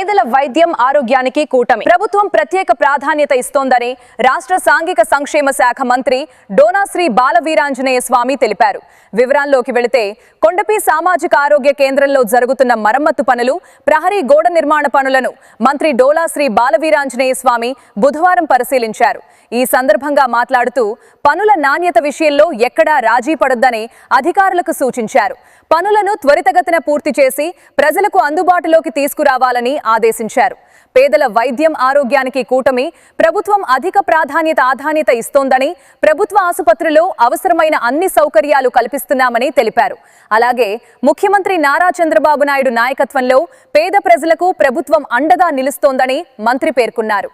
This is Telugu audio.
పేదల వైద్యం ఆరోగ్యానికి కూటమి ప్రభుత్వం ప్రత్యేక ప్రాధాన్యత ఇస్తోందని రాష్ట్ర సాంఘిక సంక్షేమ శాఖ మంత్రి డోనాశ్రీ బాలవీరాంజనేయ స్వామి తెలిపారు. వివరాల్లోకి వెళితే కొండపి సామాజిక ఆరోగ్య కేంద్రంలో జరుగుతున్న మరమ్మతు పనులు, ప్రహరీ గోడ నిర్మాణ పనులను మంత్రి డోలాశ్రీ బాలవీరాంజనేయ స్వామి బుధవారం పరిశీలించారు. ఈ సందర్భంగా మాట్లాడుతూ పనుల నాణ్యత విషయంలో ఎక్కడా రాజీ పడొద్దని అధికారులకు సూచించారు. పనులను త్వరితగతిన పూర్తి చేసి ప్రజలకు అందుబాటులోకి తీసుకురావాలని ఆదేశించారు. పేదల వైద్యం ఆరోగ్యానికి కూటమి ప్రభుత్వం అధిక ప్రాధాన్యత ఇస్తోందని, ప్రభుత్వ ఆసుపత్రుల్లో అవసరమైన అన్ని సౌకర్యాలు కల్పిస్తున్నామని తెలిపారు. అలాగే ముఖ్యమంత్రి నారా చంద్రబాబు నాయుడు నాయకత్వంలో పేద ప్రజలకు ప్రభుత్వం అండగా నిలుస్తోందని మంత్రి పేర్కొన్నారు.